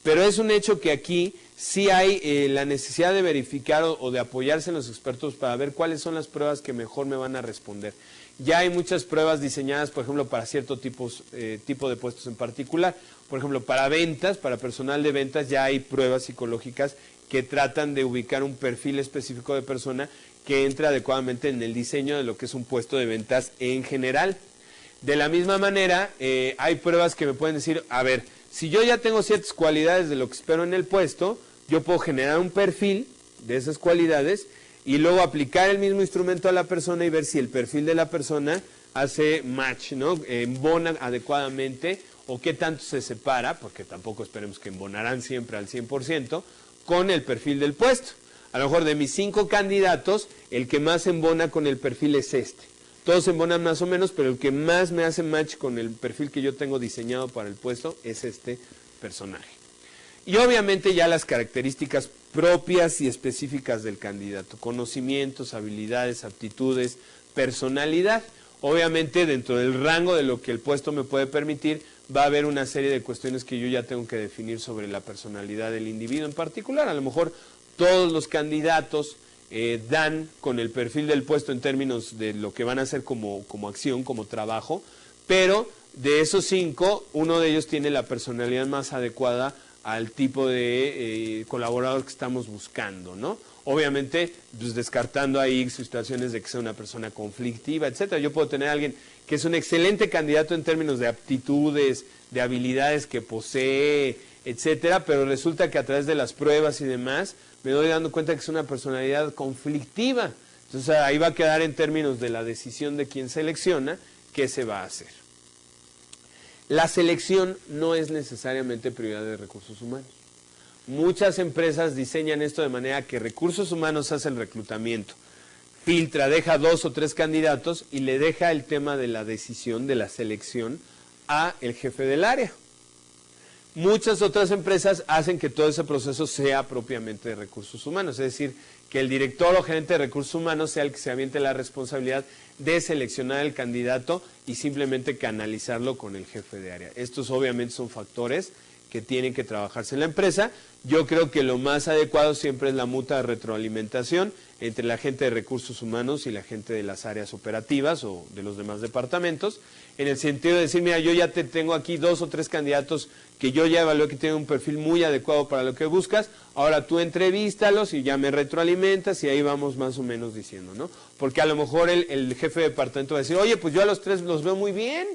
pero es un hecho que aquí sí hay la necesidad de verificar o de apoyarse en los expertos para ver cuáles son las pruebas que mejor me van a responder. Ya hay muchas pruebas diseñadas, por ejemplo, para cierto tipo de puestos en particular. Por ejemplo, para ventas, para personal de ventas, ya hay pruebas psicológicas que tratan de ubicar un perfil específico de persona que entre adecuadamente en el diseño de lo que es un puesto de ventas en general. De la misma manera, hay pruebas que me pueden decir, a ver, si yo ya tengo ciertas cualidades de lo que espero en el puesto, yo puedo generar un perfil de esas cualidades y luego aplicar el mismo instrumento a la persona y ver si el perfil de la persona hace match, ¿no? Embona adecuadamente o qué tanto se separa, porque tampoco esperemos que embonarán siempre al 100%, con el perfil del puesto. A lo mejor de mis 5 candidatos, el que más embona con el perfil es este. Todos embonan más o menos, pero el que más me hace match con el perfil que yo tengo diseñado para el puesto es este personaje. Y obviamente ya las características propias y específicas del candidato, conocimientos, habilidades, aptitudes, personalidad. Obviamente dentro del rango de lo que el puesto me puede permitir, va a haber una serie de cuestiones que yo ya tengo que definir sobre la personalidad del individuo en particular. A lo mejor todos los candidatos dan con el perfil del puesto en términos de lo que van a hacer como acción, como trabajo, pero de esos 5, uno de ellos tiene la personalidad más adecuada al tipo de colaborador que estamos buscando, ¿no? Obviamente, pues descartando ahí situaciones de que sea una persona conflictiva, etcétera. Yo puedo tener a alguien que es un excelente candidato en términos de aptitudes, de habilidades que posee, etcétera, pero resulta que a través de las pruebas y demás me doy dando cuenta que es una personalidad conflictiva. Entonces ahí va a quedar en términos de la decisión de quién selecciona, qué se va a hacer. La selección no es necesariamente prioridad de recursos humanos. Muchas empresas diseñan esto de manera que recursos humanos hace el reclutamiento, filtra, deja 2 o 3 candidatos y le deja el tema de la decisión, de la selección, a el jefe del área. Muchas otras empresas hacen que todo ese proceso sea propiamente de recursos humanos, es decir, que el director o gerente de recursos humanos sea el que se aviente la responsabilidad de seleccionar el candidato y simplemente canalizarlo con el jefe de área. Estos obviamente son factores que tienen que trabajarse en la empresa. Yo creo que lo más adecuado siempre es la mutua retroalimentación entre la gente de recursos humanos y la gente de las áreas operativas o de los demás departamentos, en el sentido de decir, mira, yo ya te tengo aquí 2 o 3 candidatos que yo ya evalué que tienen un perfil muy adecuado para lo que buscas, ahora tú entrevístalos y ya me retroalimentas y ahí vamos más o menos diciendo, ¿no? Porque a lo mejor el jefe de departamento va a decir, oye, pues yo a los 3 los veo muy bien,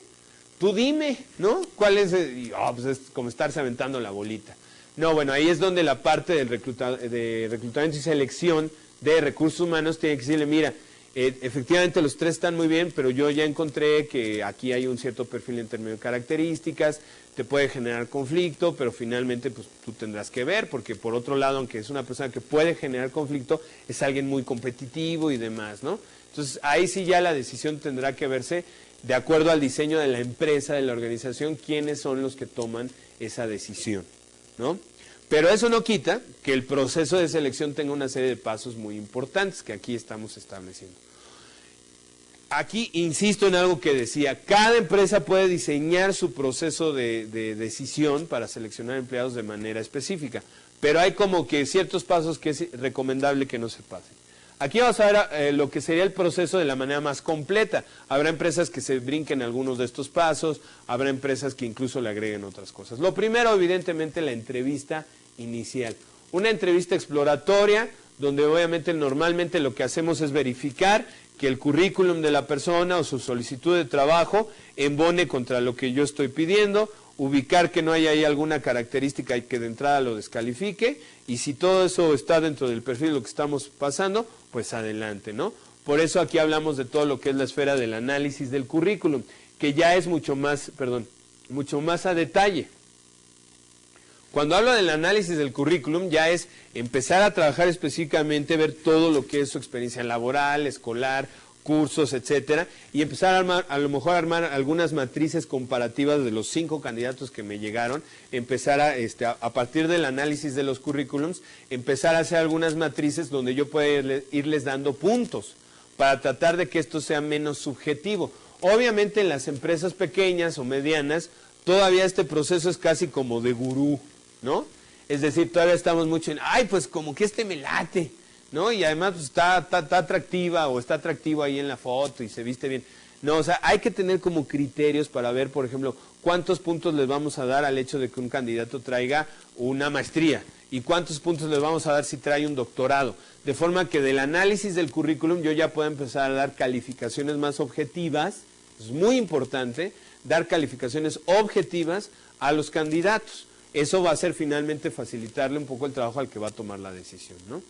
tú dime, ¿no? ¿Cuál es? Y, pues es como estarse aventando la bolita. No, bueno, ahí es donde la parte del de reclutamiento y selección de recursos humanos tiene que decirle, mira, efectivamente los 3 están muy bien, pero yo ya encontré que aquí hay un cierto perfil en términos de características, te puede generar conflicto, pero finalmente pues tú tendrás que ver, porque por otro lado, aunque es una persona que puede generar conflicto, es alguien muy competitivo y demás, ¿no? Entonces ahí sí ya la decisión tendrá que verse de acuerdo al diseño de la empresa, de la organización, quiénes son los que toman esa decisión, ¿no? Pero eso no quita que el proceso de selección tenga una serie de pasos muy importantes que aquí estamos estableciendo. Aquí insisto en algo que decía, cada empresa puede diseñar su proceso de decisión para seleccionar empleados de manera específica, pero hay como que ciertos pasos que es recomendable que no se pasen. Aquí vamos a ver lo que sería el proceso de la manera más completa. Habrá empresas que se brinquen algunos de estos pasos, habrá empresas que incluso le agreguen otras cosas. Lo primero, evidentemente, la entrevista inicial. Una entrevista exploratoria, donde obviamente normalmente lo que hacemos es verificar que el currículum de la persona o su solicitud de trabajo embone contra lo que yo estoy pidiendo, ubicar que no haya ahí alguna característica y que de entrada lo descalifique, y si todo eso está dentro del perfil de lo que estamos pasando, pues adelante, ¿no? Por eso aquí hablamos de todo lo que es la esfera del análisis del currículum, que ya es mucho más a detalle. Cuando hablo del análisis del currículum, ya es empezar a trabajar específicamente, ver todo lo que es su experiencia laboral, escolar, cursos, etcétera, y empezar a lo mejor a armar algunas matrices comparativas de los 5 candidatos que me llegaron, empezar a partir del análisis de los currículums, empezar a hacer algunas matrices donde yo pueda irles dando puntos para tratar de que esto sea menos subjetivo. Obviamente en las empresas pequeñas o medianas, todavía este proceso es casi como de gurú, ¿no? Es decir, todavía estamos mucho en, ay, pues como que me late, ¿no? Y además pues, está atractiva o está atractivo ahí en la foto y se viste bien. No, o sea, hay que tener como criterios para ver, por ejemplo, cuántos puntos les vamos a dar al hecho de que un candidato traiga una maestría y cuántos puntos les vamos a dar si trae un doctorado. De forma que del análisis del currículum yo ya puedo empezar a dar calificaciones más objetivas, es muy importante, dar calificaciones objetivas a los candidatos. Eso va a ser finalmente facilitarle un poco el trabajo al que va a tomar la decisión, ¿no?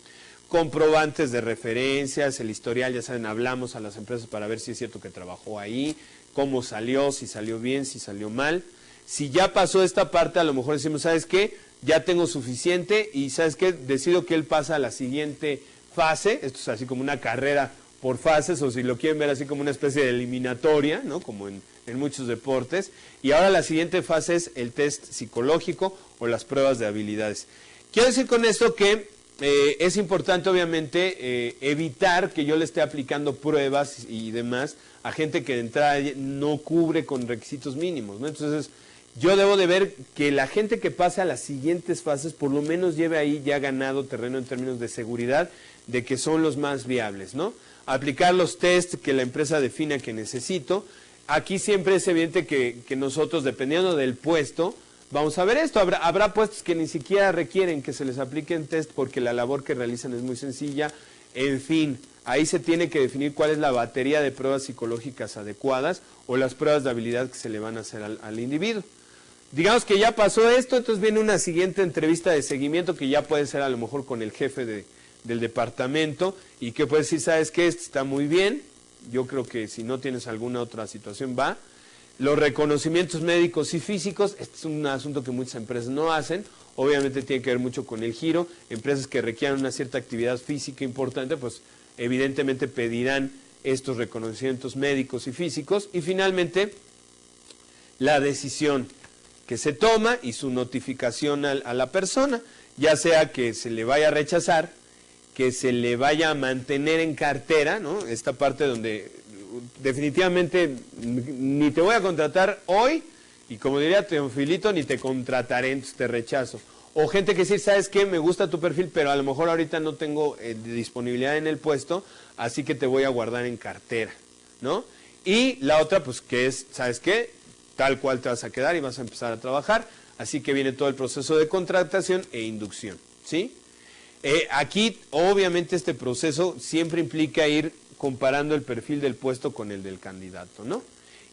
Comprobantes de referencias, el historial, ya saben, hablamos a las empresas para ver si es cierto que trabajó ahí, cómo salió, si salió bien, si salió mal. Si ya pasó esta parte, a lo mejor decimos, ¿sabes qué? Ya tengo suficiente y ¿sabes qué? Decido que él pasa a la siguiente fase, esto es así como una carrera por fases, o si lo quieren ver así como una especie de eliminatoria, ¿no? Como en muchos deportes. Y ahora la siguiente fase es el test psicológico o las pruebas de habilidades. Quiero decir con esto que es importante, obviamente, evitar que yo le esté aplicando pruebas y demás a gente que de entrada no cubre con requisitos mínimos, ¿no? Entonces, yo debo de ver que la gente que pase a las siguientes fases por lo menos lleve ahí ya ganado terreno en términos de seguridad, de que son los más viables, ¿no? Aplicar los tests que la empresa defina que necesito. Aquí siempre es evidente que nosotros, dependiendo del puesto, vamos a ver esto. Habrá puestos que ni siquiera requieren que se les apliquen test porque la labor que realizan es muy sencilla. En fin, ahí se tiene que definir cuál es la batería de pruebas psicológicas adecuadas o las pruebas de habilidad que se le van a hacer al individuo. Digamos que ya pasó esto, entonces viene una siguiente entrevista de seguimiento que ya puede ser a lo mejor con el jefe del departamento y que puede decir, ¿sabes qué? Esto está muy bien. Yo creo que si no tienes alguna otra situación va. Los reconocimientos médicos y físicos, este es un asunto que muchas empresas no hacen, obviamente tiene que ver mucho con el giro. Empresas que requieran una cierta actividad física importante, pues evidentemente pedirán estos reconocimientos médicos y físicos. Y finalmente, la decisión. que se toma y su notificación a la persona, ya sea que se le vaya a rechazar, que se le vaya a mantener en cartera, ¿no? Esta parte donde definitivamente ni te voy a contratar hoy, y como diría Teofilito, ni te contrataré, entonces te rechazo. O gente que dice, ¿sabes qué? Me gusta tu perfil, pero a lo mejor ahorita no tengo disponibilidad en el puesto, así que te voy a guardar en cartera, ¿no? Y la otra, pues, que es, ¿sabes qué? Tal cual te vas a quedar y vas a empezar a trabajar, así que viene todo el proceso de contratación e inducción, ¿sí? Aquí, obviamente, este proceso siempre implica ir comparando el perfil del puesto con el del candidato, ¿no?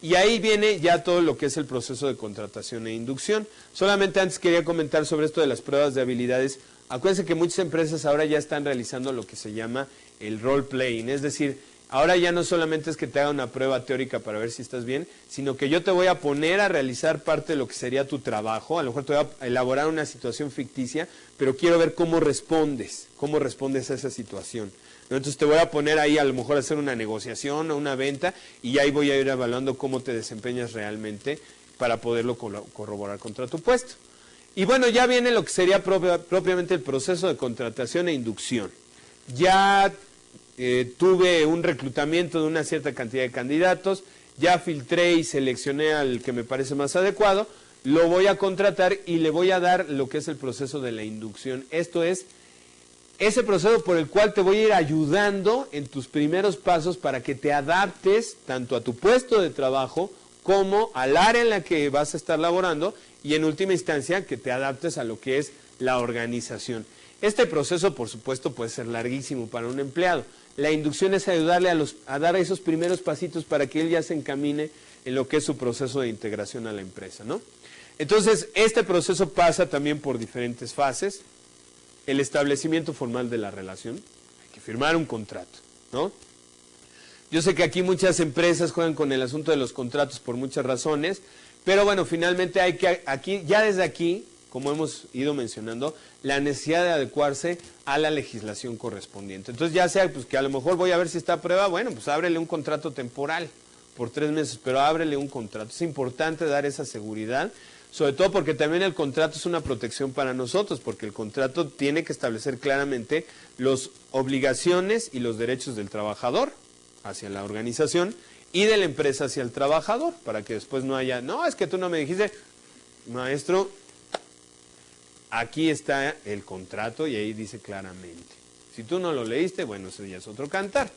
Y ahí viene ya todo lo que es el proceso de contratación e inducción. Solamente antes quería comentar sobre esto de las pruebas de habilidades. Acuérdense que muchas empresas ahora ya están realizando lo que se llama el role playing, es decir, ahora ya no solamente es que te haga una prueba teórica para ver si estás bien, sino que yo te voy a poner a realizar parte de lo que sería tu trabajo. A lo mejor te voy a elaborar una situación ficticia, pero quiero ver cómo respondes a esa situación. Entonces te voy a poner ahí a lo mejor a hacer una negociación o una venta y ahí voy a ir evaluando cómo te desempeñas realmente para poderlo corroborar contra tu puesto. Y bueno, ya viene lo que sería propiamente el proceso de contratación e inducción. Ya tuve un reclutamiento de una cierta cantidad de candidatos, ya filtré y seleccioné al que me parece más adecuado, lo voy a contratar y le voy a dar lo que es el proceso de la inducción. Esto es ese proceso por el cual te voy a ir ayudando en tus primeros pasos para que te adaptes tanto a tu puesto de trabajo como al área en la que vas a estar laborando y en última instancia que te adaptes a lo que es la organización. Este proceso, por supuesto, puede ser larguísimo para un empleado. La inducción es ayudarle a dar esos primeros pasitos para que él ya se encamine en lo que es su proceso de integración a la empresa, ¿no? Entonces, este proceso pasa también por diferentes fases. El establecimiento formal de la relación, hay que firmar un contrato, ¿no? Yo sé que aquí muchas empresas juegan con el asunto de los contratos por muchas razones, pero bueno, finalmente hay que, ya desde aquí, como hemos ido mencionando, la necesidad de adecuarse a la legislación correspondiente. Entonces ya sea pues que a lo mejor voy a ver si está a prueba, bueno, pues ábrele un contrato temporal por 3 meses, pero ábrele un contrato. Es importante dar esa seguridad, sobre todo porque también el contrato es una protección para nosotros, porque el contrato tiene que establecer claramente las obligaciones y los derechos del trabajador hacia la organización y de la empresa hacia el trabajador, para que después no haya, no, es que tú no me dijiste, maestro, aquí está el contrato y ahí dice claramente. Si tú no lo leíste, bueno, eso ya es otro cantar.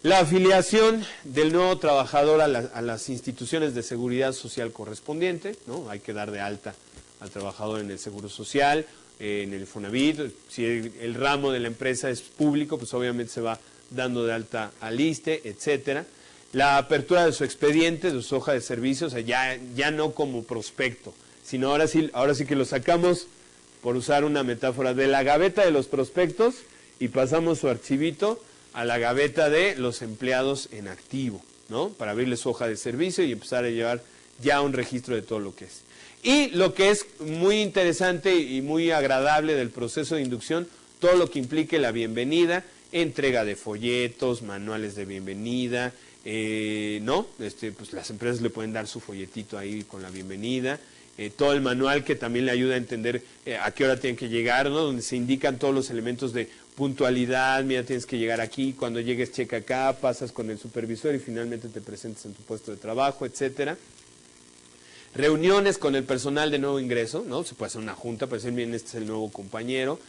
La afiliación del nuevo trabajador a las instituciones de seguridad social correspondiente, ¿no? Hay que dar de alta al trabajador en el Seguro Social, en el Infonavit. Si el ramo de la empresa es público, pues obviamente se va dando de alta al ISSSTE, etcétera. La apertura de su expediente, de su hoja de servicios, o sea, ya no como prospecto, sino ahora sí que lo sacamos, por usar una metáfora, de la gaveta de los prospectos y pasamos su archivito a la gaveta de los empleados en activo, ¿no? Para abrirle su hoja de servicio y empezar a llevar ya un registro de todo lo que es. Y lo que es muy interesante y muy agradable del proceso de inducción, todo lo que implique la bienvenida, entrega de folletos, manuales de bienvenida, ¿no? Pues las empresas le pueden dar su folletito ahí con la bienvenida, todo el manual que también le ayuda a entender a qué hora tienen que llegar, ¿no? Donde se indican todos los elementos de puntualidad, mira, tienes que llegar aquí, cuando llegues checa acá, pasas con el supervisor y finalmente te presentas en tu puesto de trabajo, etcétera. Reuniones con el personal de nuevo ingreso, ¿no? Se puede hacer una junta para decir, bien, este es el nuevo compañero,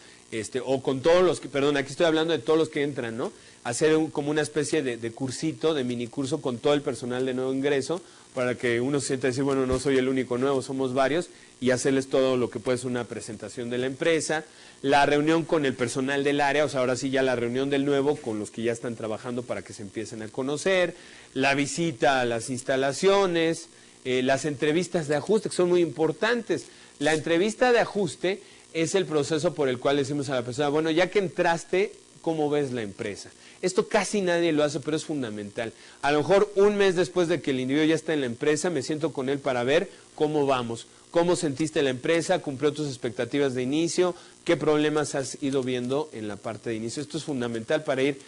o con todos los que, perdón, aquí estoy hablando de todos los que entran, ¿no? Hacer como una especie de cursito, de mini curso con todo el personal de nuevo ingreso, para que uno se sienta decir, bueno, no soy el único nuevo, somos varios, y hacerles todo lo que puede ser una presentación de la empresa, la reunión con el personal del área, o sea, ahora sí ya la reunión del nuevo con los que ya están trabajando para que se empiecen a conocer, la visita a las instalaciones, las entrevistas de ajuste, que son muy importantes. La entrevista de ajuste es el proceso por el cual decimos a la persona, bueno, ya que entraste, ¿cómo ves la empresa? Esto casi nadie lo hace, pero es fundamental. A lo mejor un mes después de que el individuo ya está en la empresa, me siento con él para ver cómo vamos, cómo sentiste la empresa, cumplió tus expectativas de inicio, qué problemas has ido viendo en la parte de inicio. Esto es fundamental para ir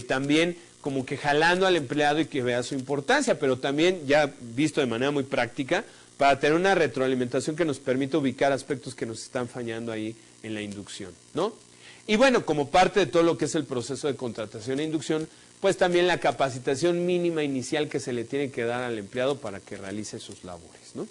también como que jalando al empleado y que vea su importancia, pero también ya visto de manera muy práctica, para tener una retroalimentación que nos permita ubicar aspectos que nos están fallando ahí en la inducción, ¿no? Y bueno, como parte de todo lo que es el proceso de contratación e inducción, pues también la capacitación mínima inicial que se le tiene que dar al empleado para que realice sus labores, ¿no?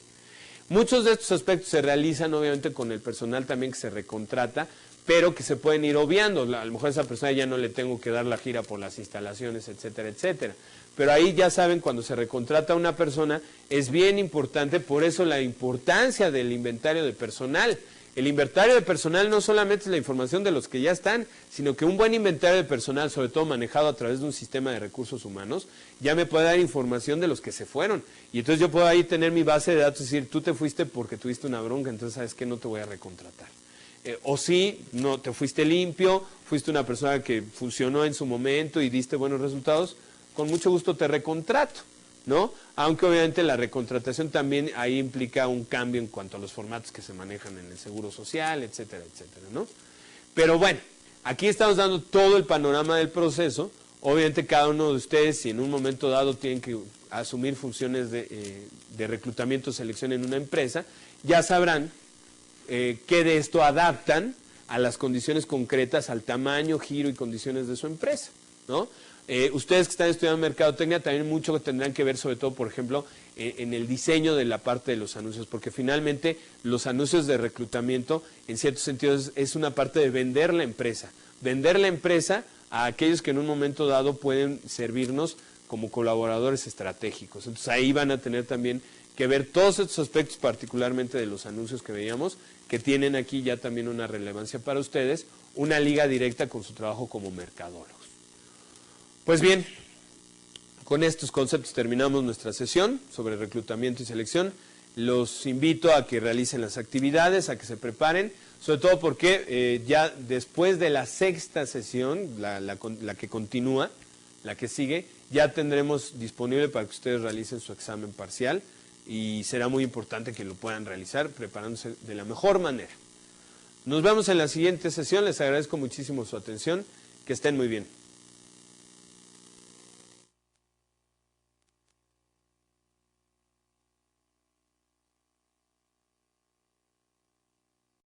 Muchos de estos aspectos se realizan obviamente con el personal también que se recontrata, pero que se pueden ir obviando. A lo mejor a esa persona ya no le tengo que dar la gira por las instalaciones, etcétera, etcétera. Pero ahí ya saben, cuando se recontrata a una persona, es bien importante, por eso la importancia del inventario de personal. El inventario de personal no solamente es la información de los que ya están, sino que un buen inventario de personal, sobre todo manejado a través de un sistema de recursos humanos, ya me puede dar información de los que se fueron. Y entonces yo puedo ahí tener mi base de datos y decir, tú te fuiste porque tuviste una bronca, entonces sabes que no te voy a recontratar. O sí, no, te fuiste limpio, fuiste una persona que funcionó en su momento y diste buenos resultados, con mucho gusto te recontrato, ¿no? Aunque obviamente la recontratación también ahí implica un cambio en cuanto a los formatos que se manejan en el seguro social, etcétera, etcétera, ¿no? Pero bueno, aquí estamos dando todo el panorama del proceso. Obviamente cada uno de ustedes, si en un momento dado tienen que asumir funciones de reclutamiento o selección en una empresa, ya sabrán que de esto adaptan a las condiciones concretas, al tamaño, giro y condiciones de su empresa, ¿no? Ustedes que están estudiando mercadotecnia también mucho tendrán que ver, sobre todo, por ejemplo, en el diseño de la parte de los anuncios, porque finalmente los anuncios de reclutamiento, en ciertos sentidos, es una parte de vender la empresa a aquellos que en un momento dado pueden servirnos como colaboradores estratégicos. Entonces ahí van a tener también que ver todos estos aspectos, particularmente de los anuncios que veíamos, que tienen aquí ya también una relevancia para ustedes, una liga directa con su trabajo como mercadólogos. Pues bien, con estos conceptos terminamos nuestra sesión sobre reclutamiento y selección. Los invito a que realicen las actividades, a que se preparen, sobre todo porque ya después de la sexta sesión, la que continúa, la que sigue, ya tendremos disponible para que ustedes realicen su examen parcial y será muy importante que lo puedan realizar preparándose de la mejor manera. Nos vemos en la siguiente sesión, les agradezco muchísimo su atención, que estén muy bien.